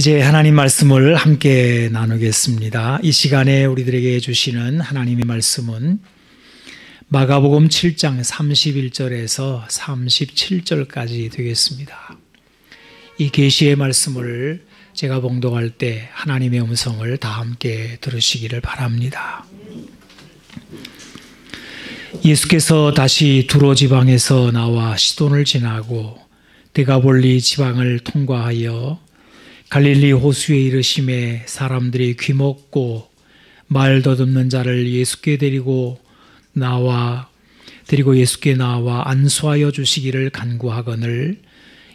이제 하나님 말씀을 함께 나누겠습니다. 이 시간에 우리들에게 주시는 하나님의 말씀은 마가복음 7장 31절에서 37절까지 되겠습니다. 이 계시의 말씀을 제가 봉독할 때 하나님의 음성을 다 함께 들으시기를 바랍니다. 예수께서 다시 두로 지방에서 나와 시돈을 지나고 데가볼리 지방을 통과하여 갈릴리 호수에 이르심에 사람들이 귀먹고 말 더듬는 자를 예수께 데리고 예수께 나와 안수하여 주시기를 간구하거늘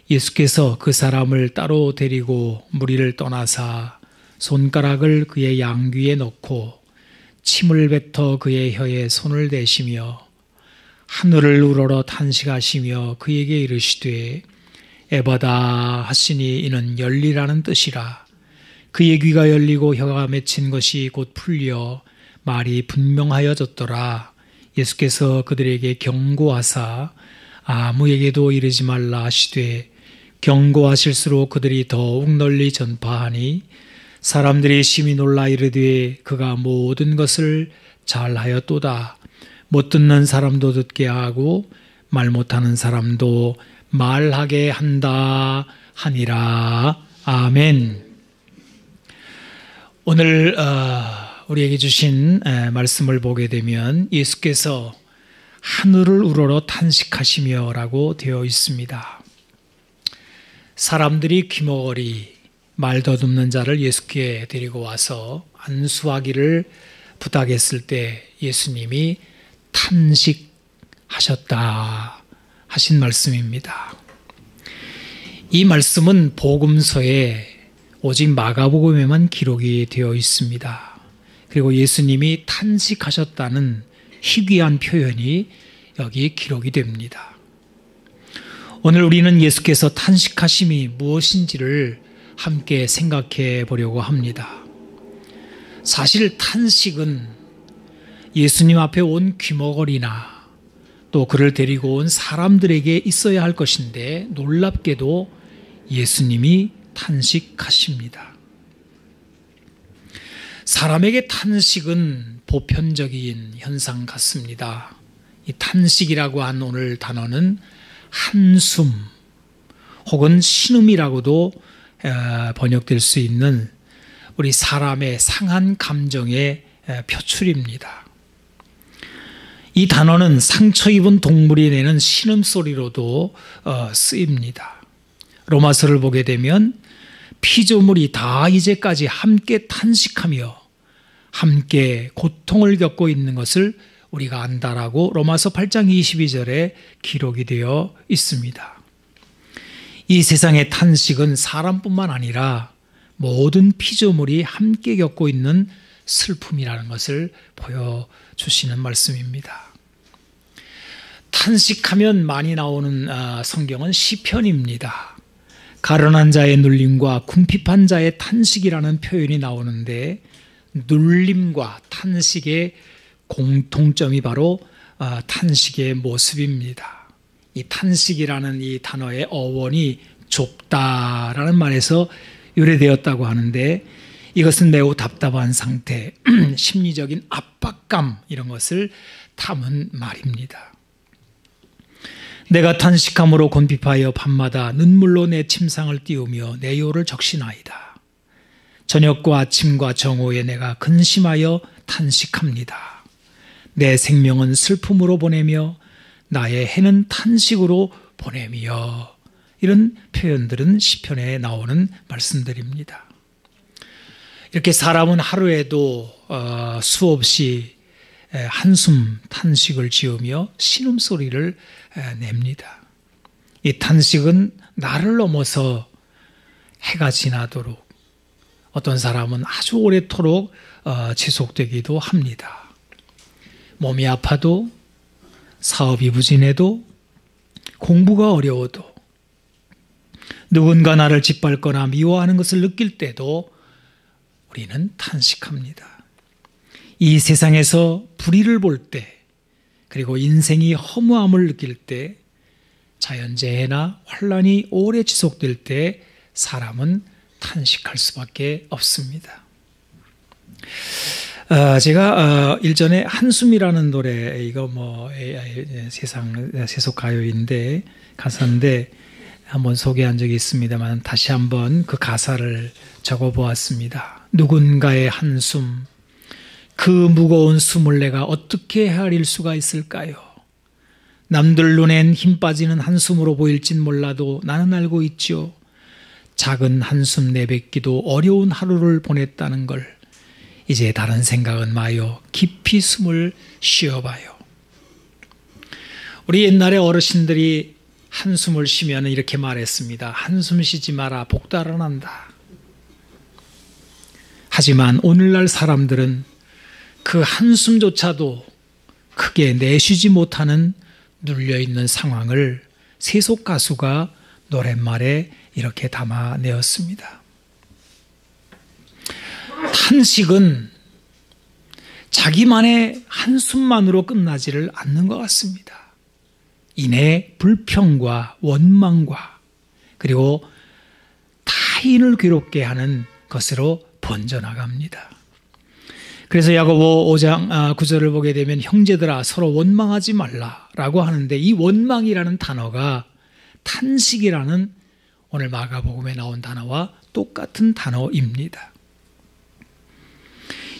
예수께서 그 사람을 따로 데리고 무리를 떠나사 손가락을 그의 양귀에 넣고 침을 뱉어 그의 혀에 손을 대시며 하늘을 우러러 탄식하시며 그에게 이르시되 에바다 하시니 이는 열리라는 뜻이라. 그의 귀가 열리고 혀가 맺힌 것이 곧 풀려 말이 분명하여졌더라. 예수께서 그들에게 경고하사 아무에게도 이르지 말라 하시되 경고하실수록 그들이 더욱 널리 전파하니 사람들이 심히 놀라 이르되 그가 모든 것을 잘하였도다. 못 듣는 사람도 듣게 하고 말 못하는 사람도 말하게 한다 하니라. 아멘. 오늘 우리에게 주신 말씀을 보게 되면 예수께서 하늘을 우러러 탄식하시며 라고 되어 있습니다. 사람들이 귀머거리 말 더듬는 자를 예수께 데리고 와서 안수하기를 부탁했을 때 예수님이 탄식하셨다 하신 말씀입니다. 이 말씀은 복음서에 오직 마가복음에만 기록이 되어 있습니다. 그리고 예수님이 탄식하셨다는 희귀한 표현이 여기 기록이 됩니다. 오늘 우리는 예수께서 탄식하심이 무엇인지를 함께 생각해 보려고 합니다. 사실 탄식은 예수님 앞에 온 귀머거리나 또 그를 데리고 온 사람들에게 있어야 할 것인데 놀랍게도 예수님이 탄식하십니다. 사람에게 탄식은 보편적인 현상 같습니다. 이 탄식이라고 한 오늘 단어는 한숨 혹은 신음이라고도 번역될 수 있는 우리 사람의 상한 감정의 표출입니다. 이 단어는 상처 입은 동물이 내는 신음소리로도 쓰입니다. 로마서를 보게 되면 피조물이 다 이제까지 함께 탄식하며 함께 고통을 겪고 있는 것을 우리가 안다라고 로마서 8장 22절에 기록이 되어 있습니다. 이 세상의 탄식은 사람뿐만 아니라 모든 피조물이 함께 겪고 있는 슬픔이라는 것을 보여주시는 말씀입니다. 탄식하면 많이 나오는 성경은 시편입니다. 가련한 자의 눌림과 궁핍한 자의 탄식이라는 표현이 나오는데 눌림과 탄식의 공통점이 바로 탄식의 모습입니다. 이 탄식이라는 이 단어의 어원이 좁다라는 말에서 유래되었다고 하는데 이것은 매우 답답한 상태, 심리적인 압박감 이런 것을 담은 말입니다. 내가 탄식함으로 곤핍하여 밤마다 눈물로 내 침상을 띄우며 내 요를 적시나이다. 저녁과 아침과 정오에 내가 근심하여 탄식합니다. 내 생명은 슬픔으로 보내며 나의 해는 탄식으로 보내며 이런 표현들은 시편에 나오는 말씀들입니다. 이렇게 사람은 하루에도 수없이 한숨 탄식을 지으며 신음소리를 냅니다. 이 탄식은 날을 넘어서 해가 지나도록 어떤 사람은 아주 오래도록 지속되기도 합니다. 몸이 아파도 사업이 부진해도 공부가 어려워도 누군가 나를 짓밟거나 미워하는 것을 느낄 때도 우리는 탄식합니다. 이 세상에서 불의를 볼 때 그리고 인생이 허무함을 느낄 때 자연재해나 환란이 오래 지속될 때 사람은 탄식할 수밖에 없습니다. 제가 일전에 한숨이라는 노래, 이거 세속 가요인데 가사인데 한번 소개한 적이 있습니다만 다시 한번 그 가사를 적어보았습니다. 누군가의 한숨, 그 무거운 숨을 내가 어떻게 헤아릴 수가 있을까요? 남들 눈엔 힘 빠지는 한숨으로 보일진 몰라도 나는 알고 있지요. 작은 한숨 내뱉기도 어려운 하루를 보냈다는 걸. 이제 다른 생각은 마요. 깊이 숨을 쉬어봐요. 우리 옛날에 어르신들이 한숨을 쉬면 이렇게 말했습니다. 한숨 쉬지 마라. 복 달아난다. 하지만 오늘날 사람들은 그 한숨조차도 크게 내쉬지 못하는 눌려있는 상황을 세속 가수가 노랫말에 이렇게 담아내었습니다. 탄식은 자기만의 한숨만으로 끝나지를 않는 것 같습니다. 이내 불평과 원망과 그리고 타인을 괴롭게 하는 것으로 번져나갑니다. 그래서 야고보 5장 9절을 보게 되면 형제들아 서로 원망하지 말라라고 하는데 이 원망이라는 단어가 탄식이라는 오늘 마가복음에 나온 단어와 똑같은 단어입니다.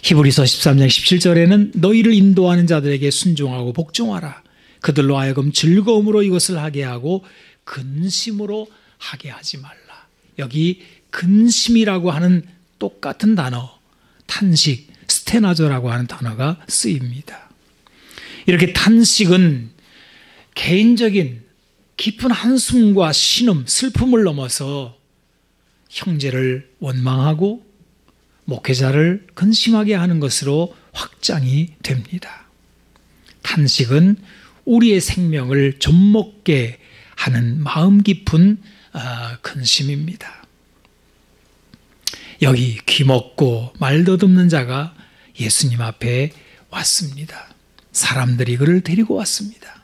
히브리서 13장 17절에는 너희를 인도하는 자들에게 순종하고 복종하라. 그들로 하여금 즐거움으로 이것을 하게 하고 근심으로 하게 하지 말라. 여기 근심이라고 하는 똑같은 단어, 탄식, 스테나조라고 하는 단어가 쓰입니다. 이렇게 탄식은 개인적인 깊은 한숨과 신음, 슬픔을 넘어서 형제를 원망하고 목회자를 근심하게 하는 것으로 확장이 됩니다. 탄식은 우리의 생명을 좀먹게 하는 마음 깊은 근심입니다. 여기 귀먹고 말 더듬는 자가 예수님 앞에 왔습니다. 사람들이 그를 데리고 왔습니다.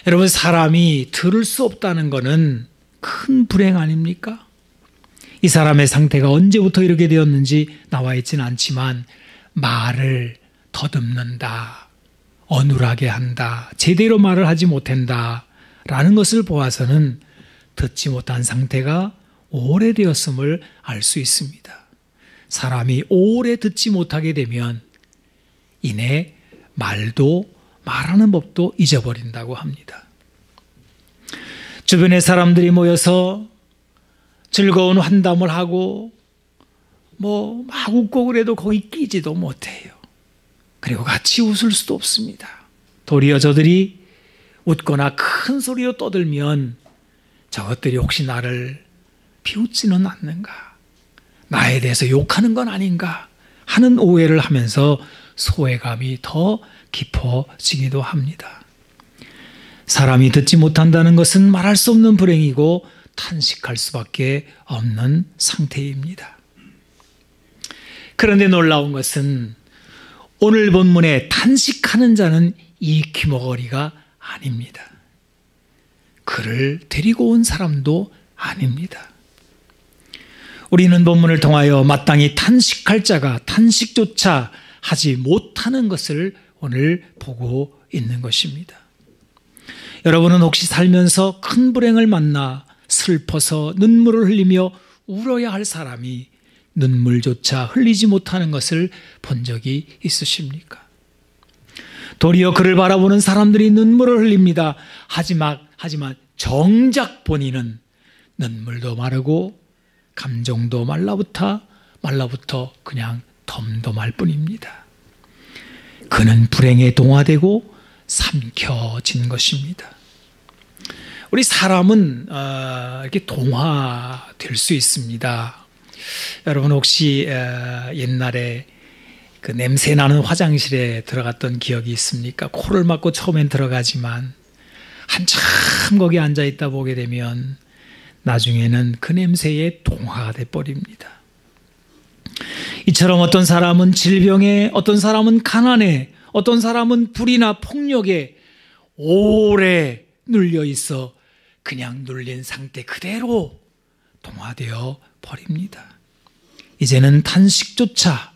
여러분, 사람이 들을 수 없다는 것은 큰 불행 아닙니까? 이 사람의 상태가 언제부터 이렇게 되었는지 나와 있지는 않지만 말을 더듬는다, 어눌하게 한다, 제대로 말을 하지 못한다 라는 것을 보아서는 듣지 못한 상태가 오래되었음을 알 수 있습니다. 사람이 오래 듣지 못하게 되면 이내 말도 말하는 법도 잊어버린다고 합니다. 주변의 사람들이 모여서 즐거운 환담을 하고 막 웃고 그래도 거기 끼지도 못해요. 그리고 같이 웃을 수도 없습니다. 도리어 저들이 웃거나 큰 소리로 떠들면 저것들이 혹시 나를 비웃지는 않는가, 나에 대해서 욕하는 건 아닌가 하는 오해를 하면서 소외감이 더 깊어지기도 합니다. 사람이 듣지 못한다는 것은 말할 수 없는 불행이고 탄식할 수밖에 없는 상태입니다. 그런데 놀라운 것은 오늘 본문에 탄식하는 자는 이 귀머거리가 아닙니다. 그를 데리고 온 사람도 아닙니다. 우리는 본문을 통하여 마땅히 탄식할 자가 탄식조차 하지 못하는 것을 오늘 보고 있는 것입니다. 여러분은 혹시 살면서 큰 불행을 만나 슬퍼서 눈물을 흘리며 울어야 할 사람이 눈물조차 흘리지 못하는 것을 본 적이 있으십니까? 도리어 그를 바라보는 사람들이 눈물을 흘립니다. 하지만 정작 본인은 눈물도 마르고 감정도 말라붙어 그냥 덤덤할 뿐입니다. 그는 불행에 동화되고 삼켜진 것입니다. 우리 사람은 이렇게 동화될 수 있습니다. 여러분 혹시 옛날에 그 냄새 나는 화장실에 들어갔던 기억이 있습니까? 코를 막고 처음엔 들어가지만 한참 거기 앉아 있다 보게 되면 나중에는 그 냄새에 동화가 돼버립니다. 이처럼 어떤 사람은 질병에, 어떤 사람은 가난에, 어떤 사람은 불이나 폭력에 오래 눌려 있어 그냥 눌린 상태 그대로 동화되어 버립니다. 이제는 탄식조차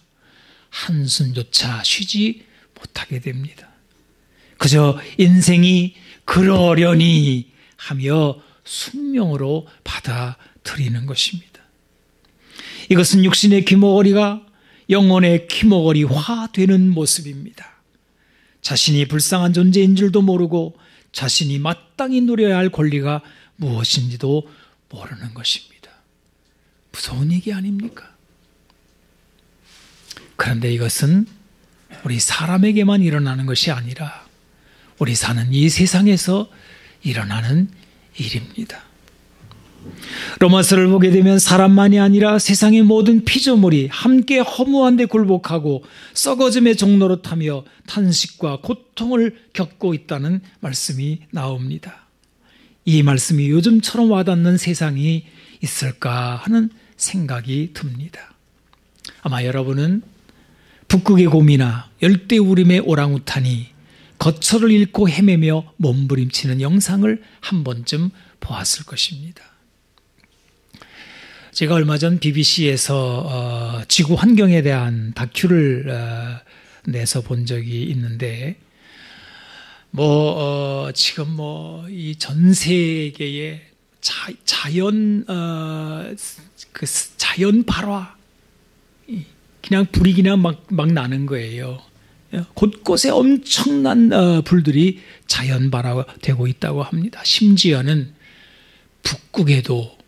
한숨조차 쉬지 못하게 됩니다. 그저 인생이 그러려니 하며 숙명으로 받아들이는 것입니다. 이것은 육신의 귀머거리가 영혼의 귀머거리화되는 모습입니다. 자신이 불쌍한 존재인 줄도 모르고 자신이 마땅히 누려야 할 권리가 무엇인지도 모르는 것입니다. 무서운 얘기 아닙니까? 그런데 이것은 우리 사람에게만 일어나는 것이 아니라 우리 사는 이 세상에서 일어나는 일입니다. 로마서를 보게 되면 사람만이 아니라 세상의 모든 피조물이 함께 허무한 데 굴복하고 썩어짐의 종로로 타며 탄식과 고통을 겪고 있다는 말씀이 나옵니다. 이 말씀이 요즘처럼 와닿는 세상이 있을까 하는 생각이 듭니다. 아마 여러분은 북극의 곰이나 열대우림의 오랑우탄이 거처를 잃고 헤매며 몸부림치는 영상을 한 번쯤 보았을 것입니다. 제가 얼마 전 BBC에서 지구 환경에 대한 다큐를 내서 본 적이 있는데, 지금 이 전 세계의 자연 발화, 그냥 불이 그냥 막 나는 거예요. 곳곳에 엄청난 불들이 자연 발화되고 있다고 합니다. 심지어는 북극에도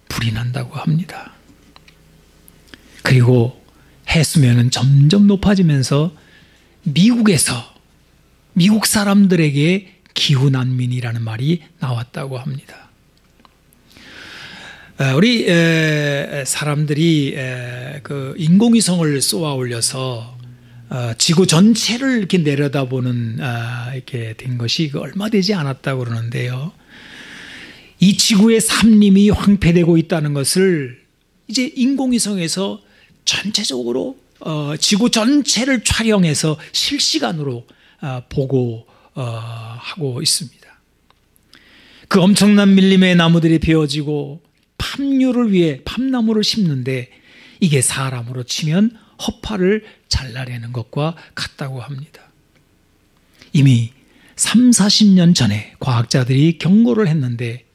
불이 난다고 합니다. 그리고 해수면은 점점 높아지면서 미국 사람들에게 기후 난민이라는 말이 나왔다고 합니다. 우리 사람들이 그 인공위성을 쏘아 올려서 지구 전체를 이렇게 내려다보는 이렇게 된 것이 얼마 되지 않았다고 그러는데요. 이 지구의 산림이 황폐되고 있다는 것을 이제 인공위성에서 전체적으로 지구 전체를 촬영해서 실시간으로 보고하고 있습니다. 그 엄청난 밀림의 나무들이 베어지고 팜유를 위해 팜나무를 심는데 이게 사람으로 치면 허파를 잘라내는 것과 같다고 합니다. 이미 30-40년 전에 과학자들이 경고를 했는데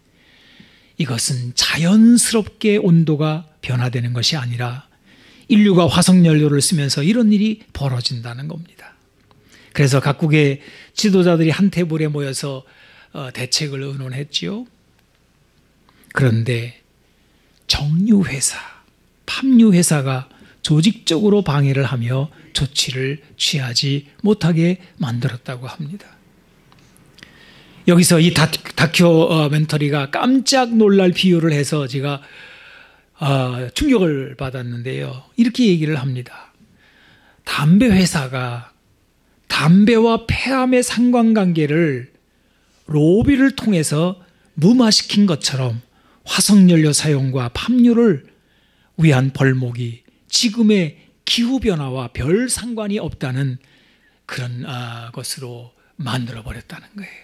이것은 자연스럽게 온도가 변화되는 것이 아니라 인류가 화석연료를 쓰면서 이런 일이 벌어진다는 겁니다. 그래서 각국의 지도자들이 한 테이블에 모여서 대책을 의논했지요. 그런데 정유회사, 팜유회사가 조직적으로 방해를 하며 조치를 취하지 못하게 만들었다고 합니다. 여기서 이 다큐멘터리가 깜짝 놀랄 비유를 해서 제가 충격을 받았는데요. 이렇게 얘기를 합니다. 담배 회사가 담배와 폐암의 상관관계를 로비를 통해서 무마시킨 것처럼 화석연료 사용과 팜유를 위한 벌목이 지금의 기후변화와 별 상관이 없다는 그런 것으로 만들어버렸다는 거예요.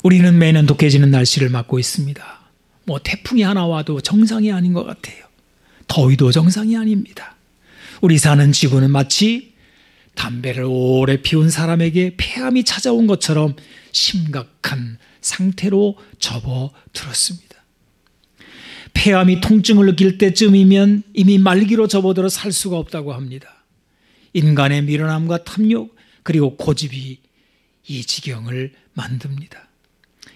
우리는 매년 독해지는 날씨를 맞고 있습니다. 태풍이 하나 와도 정상이 아닌 것 같아요. 더위도 정상이 아닙니다. 우리 사는 지구는 마치 담배를 오래 피운 사람에게 폐암이 찾아온 것처럼 심각한 상태로 접어들었습니다. 폐암이 통증을 느낄 때쯤이면 이미 말기로 접어들어 살 수가 없다고 합니다. 인간의 미련함과 탐욕 그리고 고집이 이 지경을 만듭니다.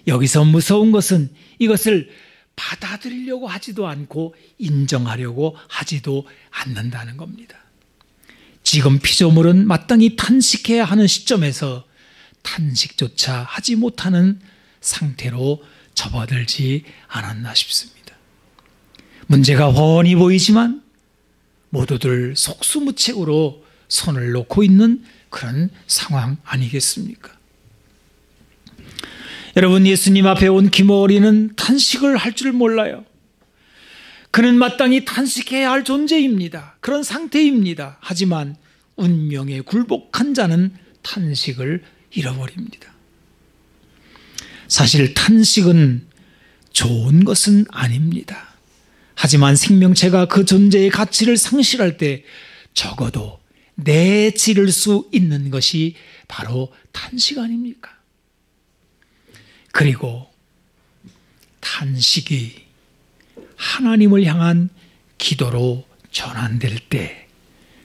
여기서 무서운 것은 이것을 받아들이려고 하지도 않고 인정하려고 하지도 않는다는 겁니다. 지금 피조물은 마땅히 탄식해야 하는 시점에서 탄식조차 하지 못하는 상태로 접어들지 않았나 싶습니다. 문제가 훤히 보이지만 모두들 속수무책으로 손을 놓고 있는 그런 상황 아니겠습니까? 여러분, 예수님 앞에 온 귀머거리는 탄식을 할 줄 몰라요. 그는 마땅히 탄식해야 할 존재입니다. 그런 상태입니다. 하지만 운명에 굴복한 자는 탄식을 잃어버립니다. 사실 탄식은 좋은 것은 아닙니다. 하지만 생명체가 그 존재의 가치를 상실할 때 적어도 내지를 수 있는 것이 바로 탄식 아닙니까? 그리고 탄식이 하나님을 향한 기도로 전환될 때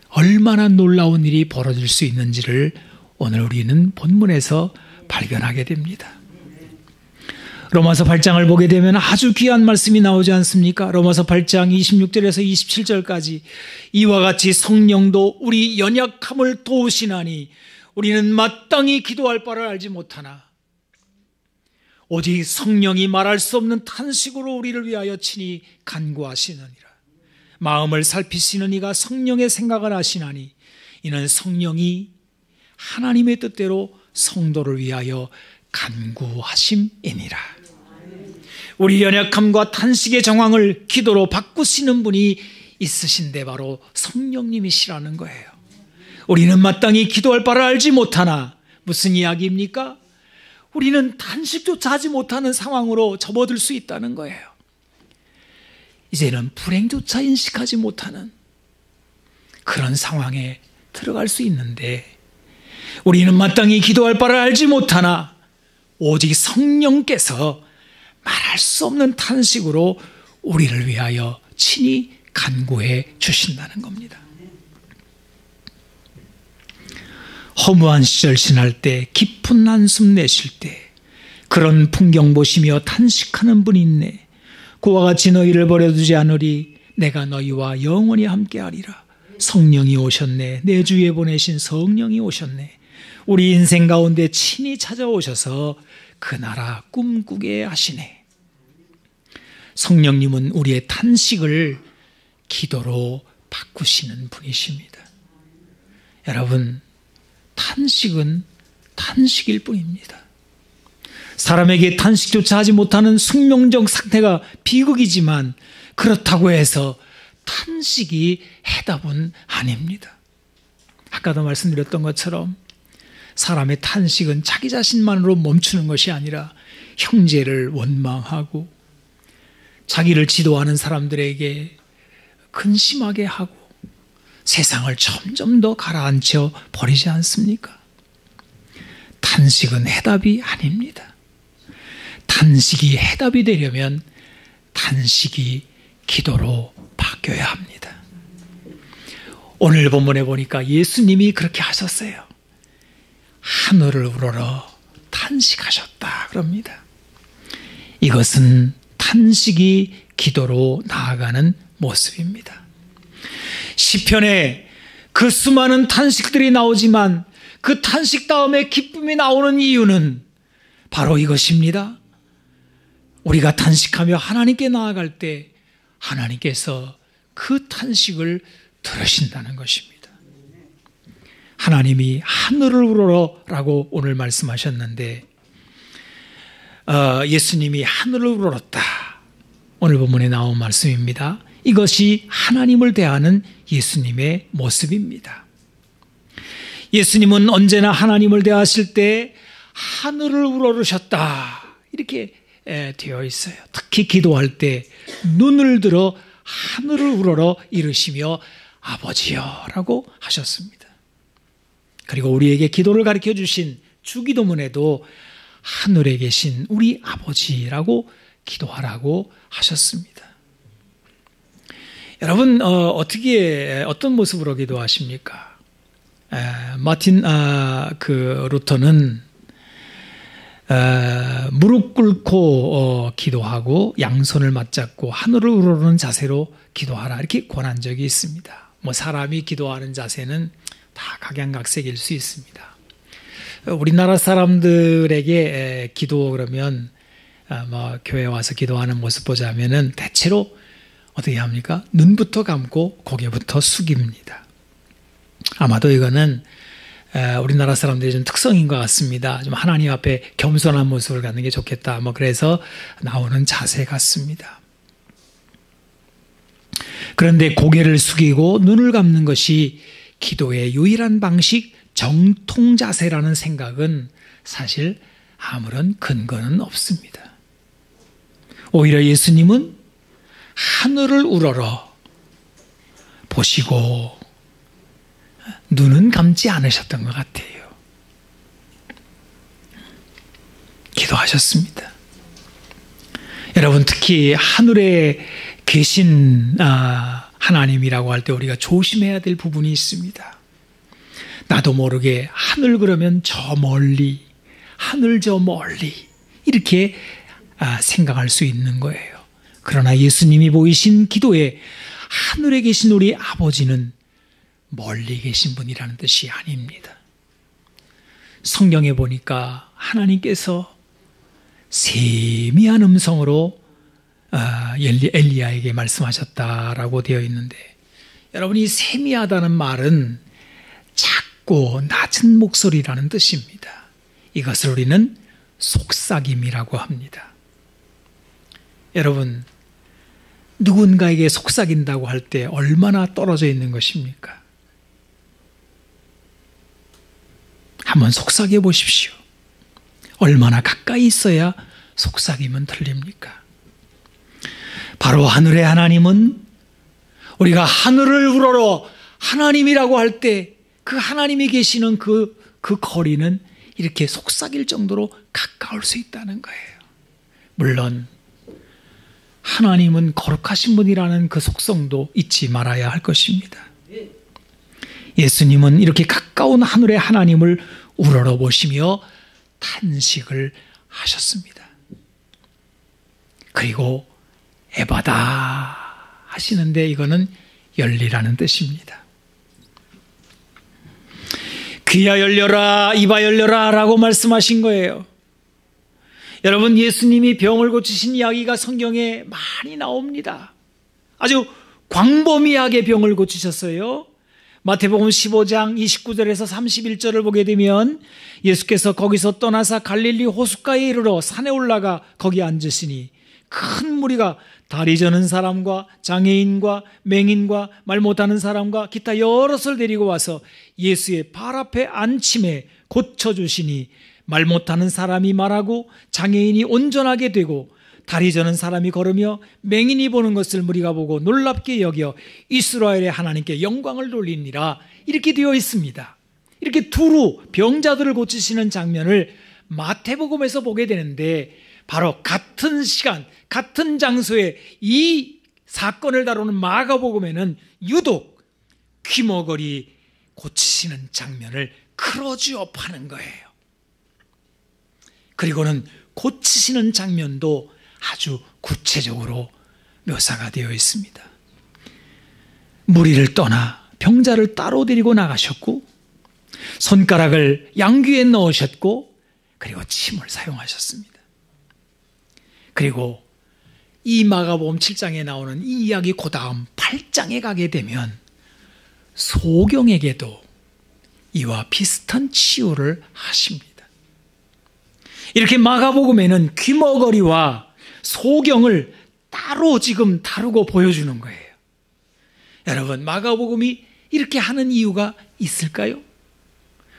얼마나 놀라운 일이 벌어질 수 있는지를 오늘 우리는 본문에서 발견하게 됩니다. 로마서 8장을 보게 되면 아주 귀한 말씀이 나오지 않습니까? 로마서 8장 26절에서 27절까지 이와 같이 성령도 우리 연약함을 도우시나니 우리는 마땅히 기도할 바를 알지 못하나 오직 성령이 말할 수 없는 탄식으로 우리를 위하여 친히 간구하시느니라. 마음을 살피시는 이가 성령의 생각을 하시나니 이는 성령이 하나님의 뜻대로 성도를 위하여 간구하심이니라. 우리 연약함과 탄식의 정황을 기도로 바꾸시는 분이 있으신데 바로 성령님이시라는 거예요. 우리는 마땅히 기도할 바를 알지 못하나 무슨 이야기입니까? 우리는 탄식조차 하지 못하는 상황으로 접어들 수 있다는 거예요. 이제는 불행조차 인식하지 못하는 그런 상황에 들어갈 수 있는데 우리는 마땅히 기도할 바를 알지 못하나 오직 성령께서 말할 수 없는 탄식으로 우리를 위하여 친히 간구해 주신다는 겁니다. 허무한 시절 지날 때 깊은 한숨 내쉴 때 그런 풍경 보시며 탄식하는 분이 있네. 그와 같이 너희를 버려두지 않으리. 내가 너희와 영원히 함께하리라. 성령이 오셨네. 내 주위에 보내신 성령이 오셨네. 우리 인생 가운데 친히 찾아오셔서 그 나라 꿈꾸게 하시네. 성령님은 우리의 탄식을 기도로 바꾸시는 분이십니다. 여러분, 탄식은 탄식일 뿐입니다. 사람에게 탄식조차 하지 못하는 숙명적 상태가 비극이지만 그렇다고 해서 탄식이 해답은 아닙니다. 아까도 말씀드렸던 것처럼 사람의 탄식은 자기 자신만으로 멈추는 것이 아니라 형제를 원망하고 자기를 지도하는 사람들에게 근심하게 하고 세상을 점점 더 가라앉혀 버리지 않습니까? 탄식은 해답이 아닙니다. 탄식이 해답이 되려면 탄식이 기도로 바뀌어야 합니다. 오늘 본문에 보니까 예수님이 그렇게 하셨어요. 하늘을 우러러 탄식하셨다 그럽니다. 이것은 탄식이 기도로 나아가는 모습입니다. 시편에 그 수많은 탄식들이 나오지만 그 탄식 다음에 기쁨이 나오는 이유는 바로 이것입니다. 우리가 탄식하며 하나님께 나아갈 때 하나님께서 그 탄식을 들으신다는 것입니다. 하나님이 하늘을 우러러라고 오늘 말씀하셨는데 예수님이 하늘을 우러렀다. 오늘 본문에 나온 말씀입니다. 이것이 하나님을 대하는 예수님의 모습입니다. 예수님은 언제나 하나님을 대하실 때 하늘을 우러르셨다 이렇게 되어 있어요. 특히 기도할 때 눈을 들어 하늘을 우러러 이르시며 아버지여 라고 하셨습니다. 그리고 우리에게 기도를 가르쳐 주신 주기도문에도 하늘에 계신 우리 아버지라고 기도하라고 하셨습니다. 여러분 어떤 모습으로 기도하십니까? 마틴 루터는 무릎 꿇고 기도하고 양손을 맞잡고 하늘을 우러르는 자세로 기도하라 이렇게 권한 적이 있습니다. 사람이 기도하는 자세는 다 각양각색일 수 있습니다. 우리나라 사람들에게 기도 그러면 교회 와서 기도하는 모습 보자면은 대체로 어떻게 합니까? 눈부터 감고 고개부터 숙입니다. 아마도 이거는 우리나라 사람들의 좀 특성인 것 같습니다. 좀 하나님 앞에 겸손한 모습을 갖는 게 좋겠다. 그래서 나오는 자세 같습니다. 그런데 고개를 숙이고 눈을 감는 것이 기도의 유일한 방식, 정통 자세라는 생각은 사실 아무런 근거는 없습니다. 오히려 예수님은 하늘을 우러러 보시고 눈은 감지 않으셨던 것 같아요. 기도하셨습니다. 여러분, 특히 하늘에 계신 하나님이라고 할 때 우리가 조심해야 될 부분이 있습니다. 나도 모르게 하늘 그러면 저 멀리, 하늘 저 멀리 이렇게 생각할 수 있는 거예요. 그러나 예수님이 보이신 기도에 하늘에 계신 우리 아버지는 멀리 계신 분이라는 뜻이 아닙니다. 성경에 보니까 하나님께서 세미한 음성으로 엘리야에게 말씀하셨다라고 되어 있는데, 여러분, 이 세미하다는 말은 작고 낮은 목소리라는 뜻입니다. 이것을 우리는 속삭임이라고 합니다. 여러분, 누군가에게 속삭인다고 할 때 얼마나 떨어져 있는 것입니까? 한번 속삭여 보십시오. 얼마나 가까이 있어야 속삭임은 들립니까? 바로 하늘의 하나님은 우리가 하늘을 우러러 하나님이라고 할 때 그 하나님이 계시는 그 거리는 이렇게 속삭일 정도로 가까울 수 있다는 거예요. 물론 하나님은 거룩하신 분이라는 그 속성도 잊지 말아야 할 것입니다. 예수님은 이렇게 가까운 하늘의 하나님을 우러러 보시며 탄식을 하셨습니다. 그리고 에바다 하시는데 이거는 열리라는 뜻입니다. 귀야 열려라, 이봐 열려라 라고 말씀하신 거예요. 여러분, 예수님이 병을 고치신 이야기가 성경에 많이 나옵니다. 아주 광범위하게 병을 고치셨어요. 마태복음 15장 29절에서 31절을 보게 되면 예수께서 거기서 떠나사 갈릴리 호숫가에 이르러 산에 올라가 거기 앉으시니 큰 무리가 다리 저는 사람과 장애인과 맹인과 말 못하는 사람과 기타 여럿을 데리고 와서 예수의 발 앞에 앉힘에 고쳐주시니 말 못하는 사람이 말하고 장애인이 온전하게 되고 다리 저는 사람이 걸으며 맹인이 보는 것을 무리가 보고 놀랍게 여겨 이스라엘의 하나님께 영광을 돌리니라, 이렇게 되어 있습니다. 이렇게 두루 병자들을 고치시는 장면을 마태복음에서 보게 되는데, 바로 같은 시간 같은 장소에 이 사건을 다루는 마가복음에는 유독 귀머거리 고치시는 장면을 크로즈업하는 거예요. 그리고는 고치시는 장면도 아주 구체적으로 묘사가 되어 있습니다. 무리를 떠나 병자를 따로 데리고 나가셨고, 손가락을 양귀에 넣으셨고, 그리고 침을 사용하셨습니다. 그리고 이 마가복음 7장에 나오는 이 이야기 그 다음 8장에 가게 되면 소경에게도 이와 비슷한 치유를 하십니다. 이렇게 마가복음에는 귀머거리와 소경을 따로 지금 다루고 보여주는 거예요. 여러분, 마가복음이 이렇게 하는 이유가 있을까요?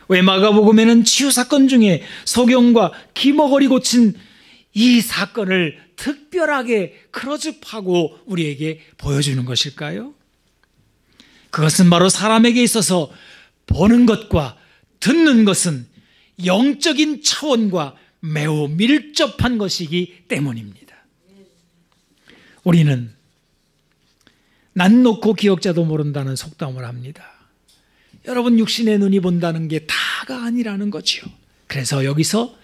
왜 마가복음에는 치유사건 중에 소경과 귀머거리 고친 이 사건을 특별하게 크로즈업하고 우리에게 보여주는 것일까요? 그것은 바로 사람에게 있어서 보는 것과 듣는 것은 영적인 차원과 매우 밀접한 것이기 때문입니다. 우리는 난 놓고 기억자도 모른다는 속담을 합니다. 여러분, 육신의 눈이 본다는 게 다가 아니라는 거죠. 그래서 여기서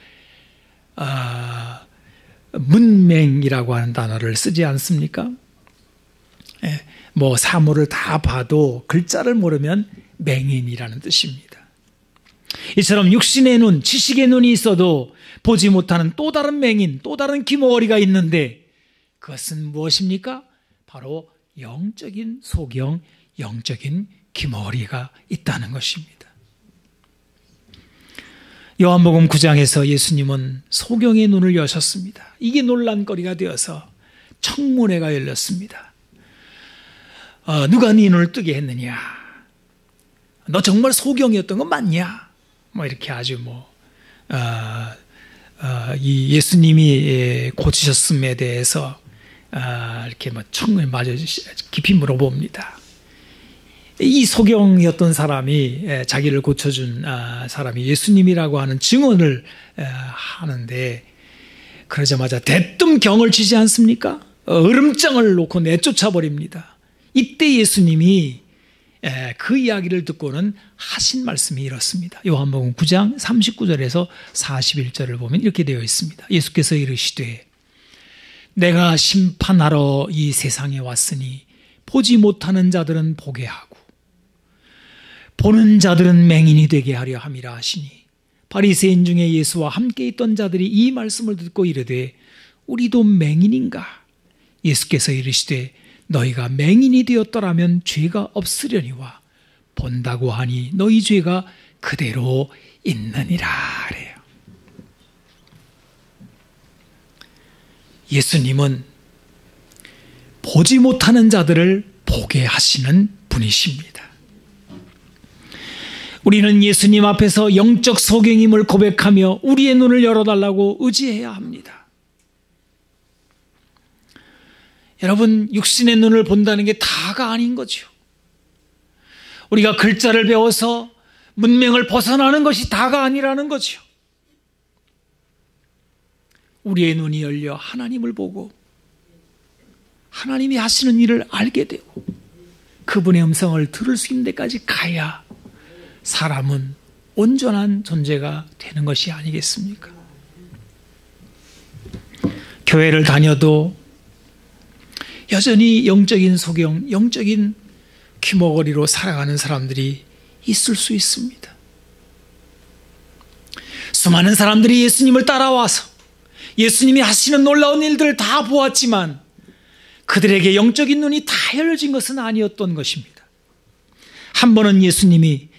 문맹이라고 하는 단어를 쓰지 않습니까? 뭐 사물을 다 봐도 글자를 모르면 맹인이라는 뜻입니다. 이처럼 육신의 눈, 지식의 눈이 있어도 보지 못하는 또 다른 맹인, 또 다른 귀머거리가 있는데, 그것은 무엇입니까? 바로 영적인 소경, 영적인 귀머거리가 있다는 것입니다. 요한복음 9장에서 예수님은 소경의 눈을 여셨습니다. 이게 논란거리가 되어서 청문회가 열렸습니다. 누가 네 눈을 뜨게 했느냐? 너 정말 소경이었던 건 맞냐? 뭐 이렇게 아주 이 예수님이 고치셨음에 대해서 이렇게 청을 마저 깊이 물어봅니다. 이 소경이었던 사람이 자기를 고쳐준 사람이 예수님이라고 하는 증언을 하는데, 그러자마자 대뜸 경을 치지 않습니까? 으름장을 놓고 내쫓아 버립니다. 이때 예수님이 그 이야기를 듣고는 하신 말씀이 이렇습니다. 요한복음 9장 39절에서 41절을 보면 이렇게 되어 있습니다. 예수께서 이르시되 내가 심판하러 이 세상에 왔으니 보지 못하는 자들은 보게 하고 보는 자들은 맹인이 되게 하려 함이라 하시니, 바리새인 중에 예수와 함께 있던 자들이 이 말씀을 듣고 이르되 우리도 맹인인가? 예수께서 이르시되 너희가 맹인이 되었더라면 죄가 없으려니와 본다고 하니 너희 죄가 그대로 있느니라 그래요. 예수님은 보지 못하는 자들을 보게 하시는 분이십니다. 우리는 예수님 앞에서 영적 소경임을 고백하며 우리의 눈을 열어달라고 의지해야 합니다. 여러분, 육신의 눈을 본다는 게 다가 아닌 거죠. 우리가 글자를 배워서 문명을 벗어나는 것이 다가 아니라는 거죠. 우리의 눈이 열려 하나님을 보고 하나님이 하시는 일을 알게 되고 그분의 음성을 들을 수 있는 데까지 가야 사람은 온전한 존재가 되는 것이 아니겠습니까? 교회를 다녀도 여전히 영적인 소경, 영적인 귀머거리로 살아가는 사람들이 있을 수 있습니다. 수많은 사람들이 예수님을 따라와서 예수님이 하시는 놀라운 일들을 다 보았지만 그들에게 영적인 눈이 다 열려진 것은 아니었던 것입니다. 한 번은 예수님이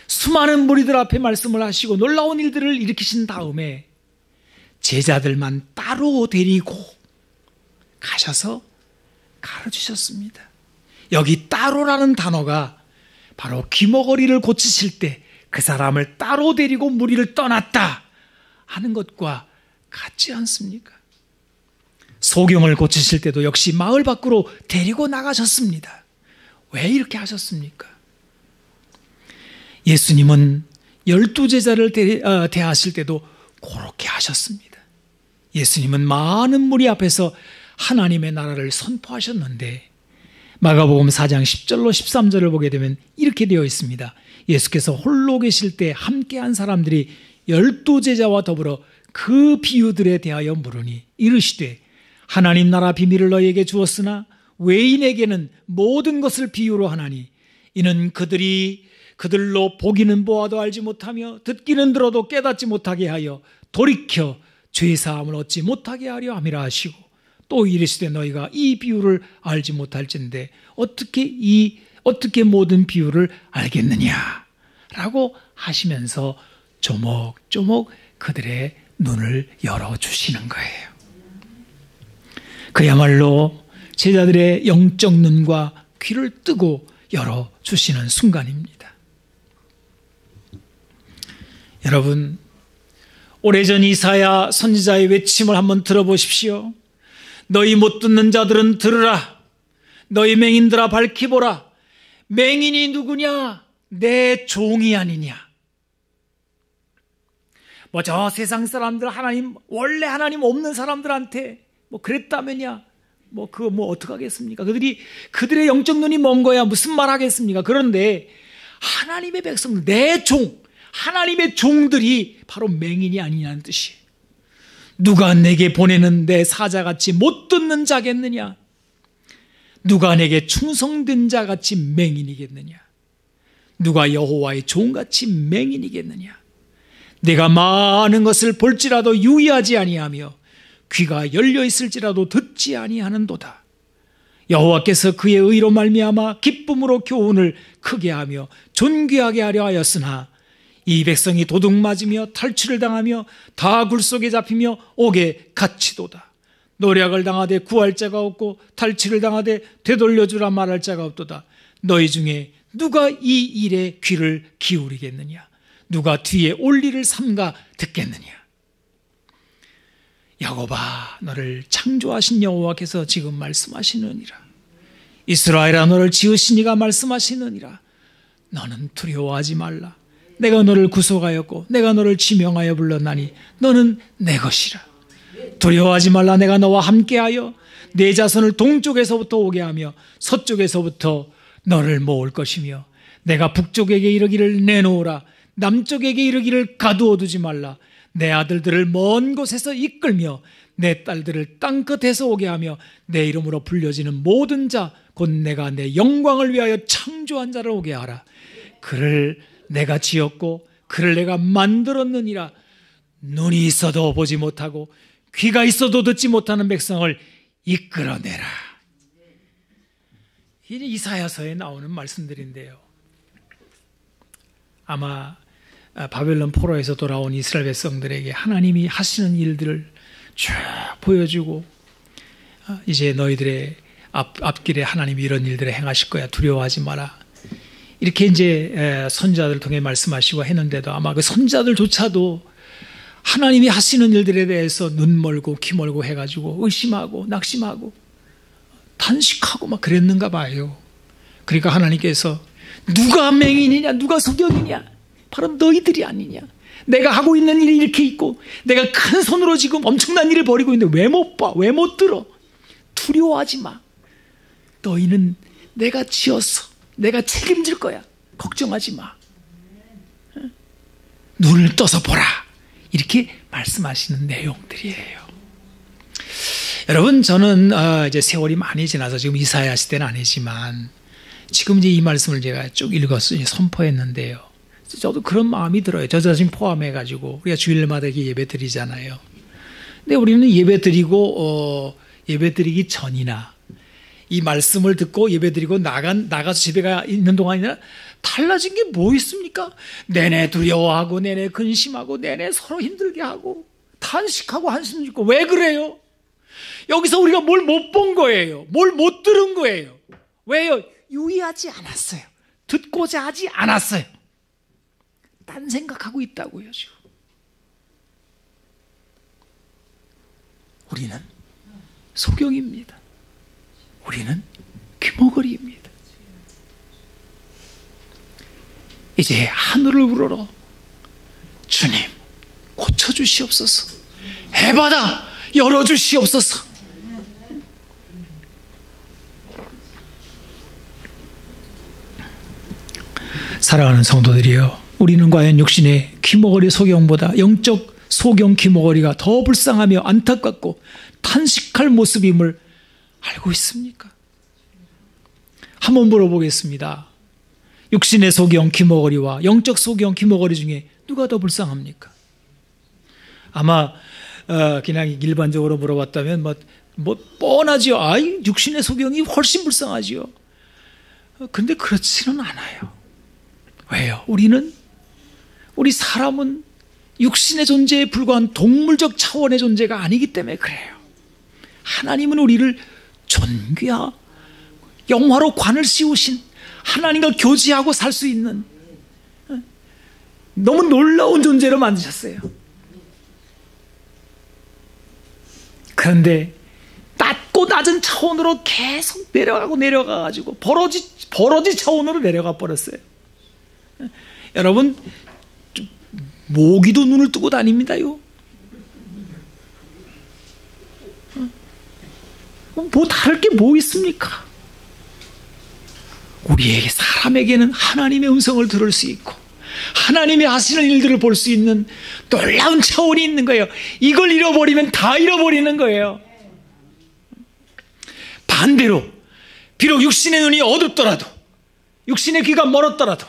수많은 무리들 앞에 말씀을 하시고 놀라운 일들을 일으키신 다음에 제자들만 따로 데리고 가셔서 가르치셨습니다. 여기 따로라는 단어가 바로 귀머거리를 고치실 때 그 사람을 따로 데리고 무리를 떠났다 하는 것과 같지 않습니까? 소경을 고치실 때도 역시 마을 밖으로 데리고 나가셨습니다. 왜 이렇게 하셨습니까? 예수님은 12제자를 대하실 때도 그렇게 하셨습니다. 예수님은 많은 무리 앞에서 하나님의 나라를 선포하셨는데 마가복음 4장 10절로 13절을 보게 되면 이렇게 되어 있습니다. 예수께서 홀로 계실 때 함께한 사람들이 12제자와 더불어 그 비유들에 대하여 물으니 이르시되 하나님 나라 비밀을 너희에게 주었으나 외인에게는 모든 것을 비유로 하나니 이는 그들로 보기는 보아도 알지 못하며 듣기는 들어도 깨닫지 못하게 하여 돌이켜 죄사함을 얻지 못하게 하려 함이라 하시고 또 이르시되 너희가 이 비유를 알지 못할진대 어떻게 모든 비유를 알겠느냐 라고 하시면서 조목조목 그들의 눈을 열어주시는 거예요. 그야말로 제자들의 영적 눈과 귀를 뜨고 열어주시는 순간입니다. 여러분, 오래전 이사야 선지자의 외침을 한번 들어보십시오. 너희 못 듣는 자들은 들으라. 너희 맹인들아 밝히 보라. 맹인이 누구냐? 내 종이 아니냐. 저 세상 사람들 원래 하나님 없는 사람들한테 그랬다면야 어떡하겠습니까? 그들의 영적 눈이 먼 거야. 무슨 말 하겠습니까? 그런데 하나님의 백성들, 내 종, 하나님의 종들이 바로 맹인이 아니냐는 뜻이에요. 누가 내게 보내는 내 사자같이 못 듣는 자겠느냐? 누가 내게 충성된 자같이 맹인이겠느냐? 누가 여호와의 종같이 맹인이겠느냐? 내가 많은 것을 볼지라도 유의하지 아니하며 귀가 열려 있을지라도 듣지 아니하는도다. 여호와께서 그의 의로 말미암아 기쁨으로 교훈을 크게 하며 존귀하게 하려 하였으나 이 백성이 도둑 맞으며 탈취를 당하며 다 굴속에 잡히며 옥에 갇히도다. 노략을 당하되 구할 자가 없고 탈취를 당하되 되돌려주라 말할 자가 없도다. 너희 중에 누가 이 일에 귀를 기울이겠느냐? 누가 뒤에 올 일을 삼가 듣겠느냐? 야곱아, 너를 창조하신 여호와께서 지금 말씀하시느니라. 이스라엘아, 너를 지으신 이가 말씀하시느니라. 너는 두려워하지 말라. 내가 너를 구속하였고 내가 너를 지명하여 불렀나니 너는 내 것이라. 두려워하지 말라. 내가 너와 함께하여 내 자손을 동쪽에서부터 오게 하며 서쪽에서부터 너를 모을 것이며 내가 북쪽에게 이르기를 내놓으라. 남쪽에게 이르기를 가두어 두지 말라. 내 아들들을 먼 곳에서 이끌며 내 딸들을 땅끝에서 오게 하며 내 이름으로 불려지는 모든 자 곧 내가 내 영광을 위하여 창조한 자를 오게 하라. 그를 내가 지었고 그를 내가 만들었느니라. 눈이 있어도 보지 못하고 귀가 있어도 듣지 못하는 백성을 이끌어내라. 이게 이사야서에 나오는 말씀들인데요. 아마 바벨론 포로에서 돌아온 이스라엘 백성들에게 하나님이 하시는 일들을 쭉 보여주고 이제 너희들의 앞길에 하나님이 이런 일들을 행하실 거야. 두려워하지 마라. 이렇게 이제 선지자들을 통해 말씀하시고 했는데도 아마 그 선지자들조차도 하나님이 하시는 일들에 대해서 눈 멀고 귀 멀고 해가지고 의심하고 낙심하고 탄식하고 막 그랬는가 봐요. 그러니까 하나님께서 누가 맹인이냐 누가 소경이냐 바로 너희들이 아니냐. 내가 하고 있는 일이 이렇게 있고 내가 큰 손으로 지금 엄청난 일을 벌이고 있는데 왜 못 봐? 왜 못 들어? 두려워하지 마. 너희는 내가 지었어. 내가 책임질 거야. 걱정하지 마. 눈을 떠서 보라. 이렇게 말씀하시는 내용들이에요. 여러분, 저는 이제 세월이 많이 지나서 지금 이사야 시대는 아니지만 지금 이제 이 말씀을 제가 쭉 읽어서 선포했는데요. 저도 그런 마음이 들어요. 저 자신 포함해가지고 우리가 주일마다 예배 드리잖아요. 근데 우리는 예배 드리고 예배 드리기 전이나 이 말씀을 듣고 예배 드리고 나가서 집에 있는 동안이나 달라진 게 뭐 있습니까? 내내 두려워하고 내내 근심하고 내내 서로 힘들게 하고 탄식하고 한숨 짓고. 왜 그래요? 여기서 우리가 뭘 못 본 거예요. 뭘 못 들은 거예요. 왜요? 유의하지 않았어요. 듣고자 하지 않았어요. 딴 생각하고 있다고요, 지금. 우리는 소경입니다. 우리는 귀머거리입니다. 이제 하늘을 우러러 주님 고쳐주시옵소서. 해바다 열어주시옵소서. 사랑하는 성도들이여, 우리는 과연 육신의 귀머거리 소경보다 영적 소경 귀머거리가 더 불쌍하며 안타깝고 탄식할 모습임을 알고 있습니까? 한번 물어보겠습니다. 육신의 소경 귀머거리와 영적 소경 귀머거리 중에 누가 더 불쌍합니까? 아마 그냥 일반적으로 물어봤다면 뭐 뻔하지요. 육신의 소경이 훨씬 불쌍하지요. 근데 그렇지는 않아요. 왜요? 우리 사람은 육신의 존재에 불과한 동물적 차원의 존재가 아니기 때문에 그래요. 하나님은 우리를 존귀와 영화로 관을 씌우신, 하나님과 교제하고 살 수 있는 너무 놀라운 존재로 만드셨어요. 그런데 낮고 낮은 차원으로 계속 내려가가지고 버러지 차원으로 내려가 버렸어요. 여러분, 모기도 눈을 뜨고 다닙니다요. 뭐 다를 게 뭐 있습니까? 우리에게, 사람에게는 하나님의 음성을 들을 수 있고 하나님이 하시는 일들을 볼 수 있는 놀라운 차원이 있는 거예요. 이걸 잃어버리면 다 잃어버리는 거예요. 반대로 비록 육신의 눈이 어둡더라도, 육신의 귀가 멀었더라도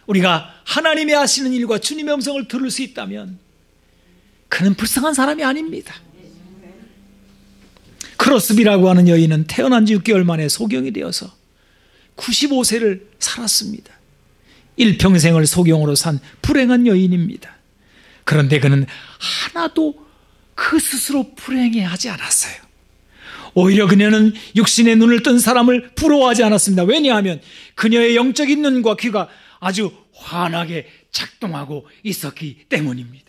우리가 하나님이 하시는 일과 주님의 음성을 들을 수 있다면 그는 불쌍한 사람이 아닙니다. 크로스비라고 하는 여인은 태어난 지 6개월 만에 소경이 되어서 95세를 살았습니다. 일평생을 소경으로 산 불행한 여인입니다. 그런데 그는 하나도 그 스스로 불행해하지 않았어요. 오히려 그녀는 육신의 눈을 뜬 사람을 부러워하지 않았습니다. 왜냐하면 그녀의 영적인 눈과 귀가 아주 환하게 작동하고 있었기 때문입니다.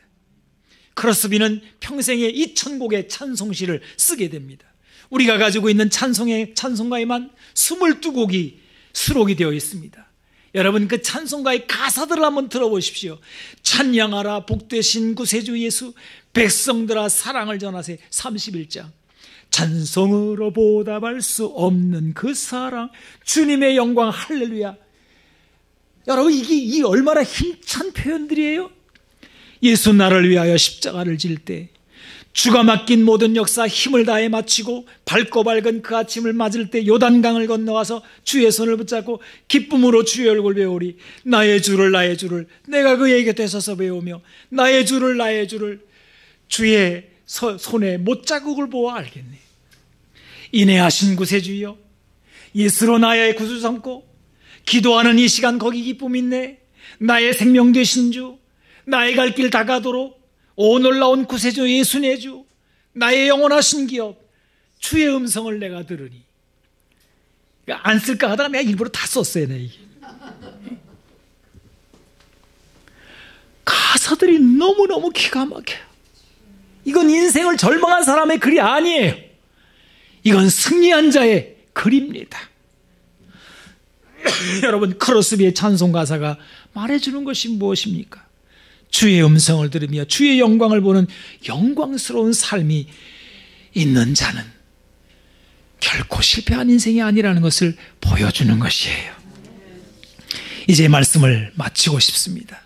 크로스비는 평생에 2000곡의 찬송시를 쓰게 됩니다. 우리가 가지고 있는 찬송가에만 22곡이 수록이 되어 있습니다. 여러분, 그 찬송가의 가사들을 한번 들어보십시오. 찬양하라 복되신 구세주 예수, 백성들아 사랑을 전하세. 31장. 찬송으로 보답할 수 없는 그 사랑, 주님의 영광, 할렐루야. 여러분, 이게 얼마나 힘찬 표현들이에요. 예수 나를 위하여 십자가를 질 때 주가 맡긴 모든 역사 힘을 다해 마치고 밝고 밝은 그 아침을 맞을 때 요단강을 건너와서 주의 손을 붙잡고 기쁨으로 주의 얼굴 배우리. 나의 주를 내가 그의 곁에 서서 배우며 나의 주를 주의 손에 못자국을 보아 알겠네. 인내하신 구세주여, 예수로 나의 구주 삼고 기도하는 이 시간 거기 기쁨 있네. 나의 생명 되신 주, 나의 갈 길 다가도록 오 놀라운 구세주 예수 내 주, 나의 영원하신 기업, 주의 음성을 내가 들으니. 안 쓸까 하다가 내가 일부러 다 썼어요. 이게 가사들이 너무너무 기가 막혀요. 이건 인생을 절망한 사람의 글이 아니에요. 이건 승리한 자의 글입니다. 여러분, 크로스비의 찬송 가사가 말해주는 것이 무엇입니까? 주의 음성을 들으며 주의 영광을 보는 영광스러운 삶이 있는 자는 결코 실패한 인생이 아니라는 것을 보여주는 것이에요. 이제 말씀을 마치고 싶습니다.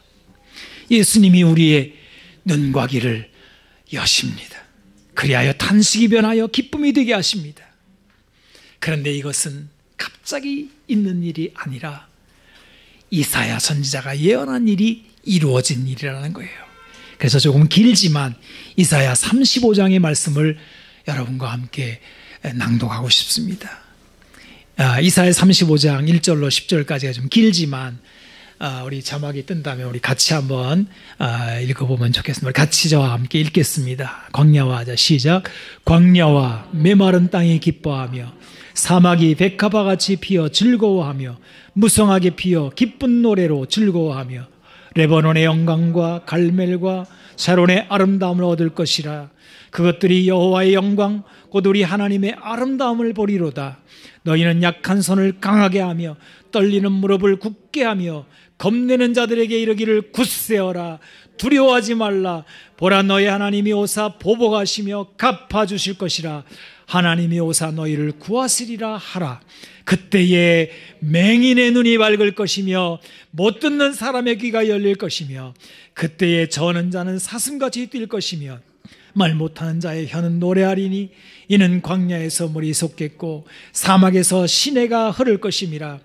예수님이 우리의 눈과 귀를 여십니다. 그리하여 탄식이 변하여 기쁨이 되게 하십니다. 그런데 이것은 갑자기 있는 일이 아니라 이사야 선지자가 예언한 일이 이루어진 일이라는 거예요. 그래서 조금 길지만 이사야 35장의 말씀을 여러분과 함께 낭독하고 싶습니다. 이사야 35장 1절로 10절까지가 좀 길지만 우리 자막이 뜬다면 우리 같이 한번 읽어보면 좋겠습니다. 우리 같이 저와 함께 읽겠습니다. 광야와 하자. 시작. 광야와 메마른 땅이 기뻐하며 사막이 백합화같이 피어 즐거워하며 무성하게 피어 기쁜 노래로 즐거워하며 레바논의 영광과 갈멜과 샤론의 아름다움을 얻을 것이라. 그것들이 여호와의 영광 곧 우리 하나님의 아름다움을 보리로다. 너희는 약한 손을 강하게 하며 떨리는 무릎을 굳게 하며 겁내는 자들에게 이르기를 굳세어라. 두려워하지 말라. 보라, 너희 하나님이 오사 보복하시며 갚아주실 것이라. 하나님이 오사 너희를 구하시리라 하라. 그때에 맹인의 눈이 밝을 것이며 못 듣는 사람의 귀가 열릴 것이며 그때에 저는 자는 사슴같이 뛸 것이며 말 못하는 자의 혀는 노래하리니 이는 광야에서 물이 솟겠고 사막에서 시내가 흐를 것임이라.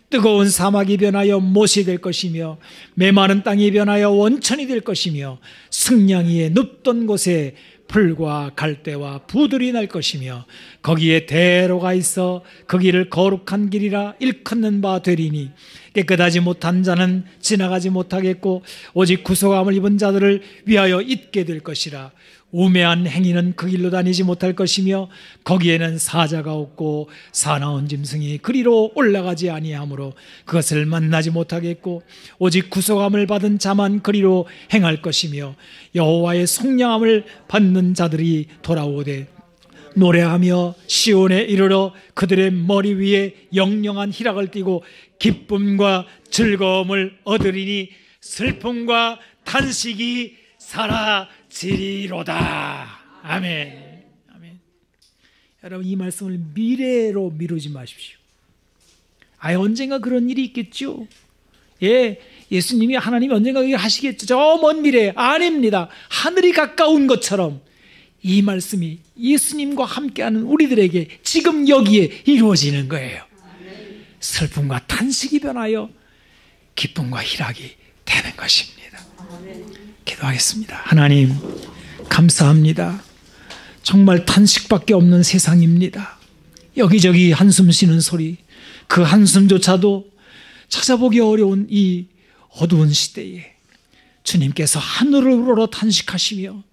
뜨거운 사막이 변하여 못이 될 것이며 메마른 땅이 변하여 원천이 될 것이며 승냥이에 눕던 곳에 풀과 갈대와 부들이 날 것이며 거기에 대로가 있어 그 길을 거룩한 길이라 일컫는 바 되리니 깨끗하지 못한 자는 지나가지 못하겠고 오직 구속함을 입은 자들을 위하여 있게 될 것이라. 우매한 행위는 그 길로 다니지 못할 것이며 거기에는 사자가 없고 사나운 짐승이 그리로 올라가지 아니하므로 그것을 만나지 못하겠고 오직 구속함을 받은 자만 그리로 행할 것이며 여호와의 속량함을 받는 자들이 돌아오되 노래하며 시온에 이르러 그들의 머리 위에 영영한 희락을 띠고 기쁨과 즐거움을 얻으리니 슬픔과 탄식이 사라지리로다. 아멘. 아멘. 여러분, 이 말씀을 미래로 미루지 마십시오. 언젠가 그런 일이 있겠죠. 예수님이 하나님이 언젠가 하시겠죠. 저 먼 미래 아닙니다. 하늘이 가까운 것처럼 이 말씀이 예수님과 함께하는 우리들에게 지금 여기에 이루어지는 거예요. 슬픔과 탄식이 변하여 기쁨과 희락이 되는 것입니다. 기도하겠습니다. 하나님, 감사합니다. 정말 탄식밖에 없는 세상입니다. 여기저기 한숨 쉬는 소리, 그 한숨조차도 찾아보기 어려운 이 어두운 시대에 주님께서 하늘을 우러러 탄식하시며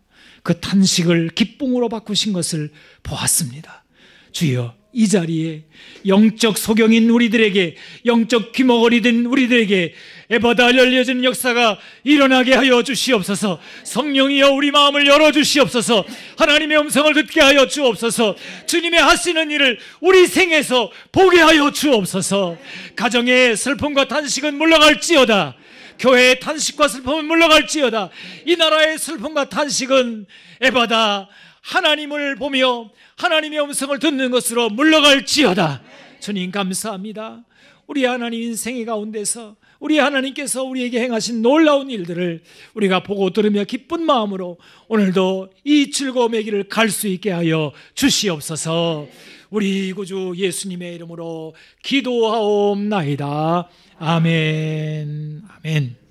그 탄식을 기쁨으로 바꾸신 것을 보았습니다. 주여, 이 자리에 영적 소경인 우리들에게, 영적 귀머거리 된 우리들에게 에바다 열려지는 역사가 일어나게 하여 주시옵소서. 성령이여 우리 마음을 열어주시옵소서. 하나님의 음성을 듣게 하여 주옵소서. 주님의 하시는 일을 우리 생에서 보게 하여 주옵소서. 가정의 슬픔과 탄식은 물러갈지어다. 교회의 탄식과 슬픔은 물러갈지어다. 이 나라의 슬픔과 탄식은 에바다 하나님을 보며 하나님의 음성을 듣는 것으로 물러갈지어다. 주님 감사합니다. 우리 하나님 인생의 가운데서 우리 하나님께서 우리에게 행하신 놀라운 일들을 우리가 보고 들으며 기쁜 마음으로 오늘도 이 즐거움의 길을 갈 수 있게 하여 주시옵소서. 우리 구주 예수님의 이름으로 기도하옵나이다. 아멘. 아멘.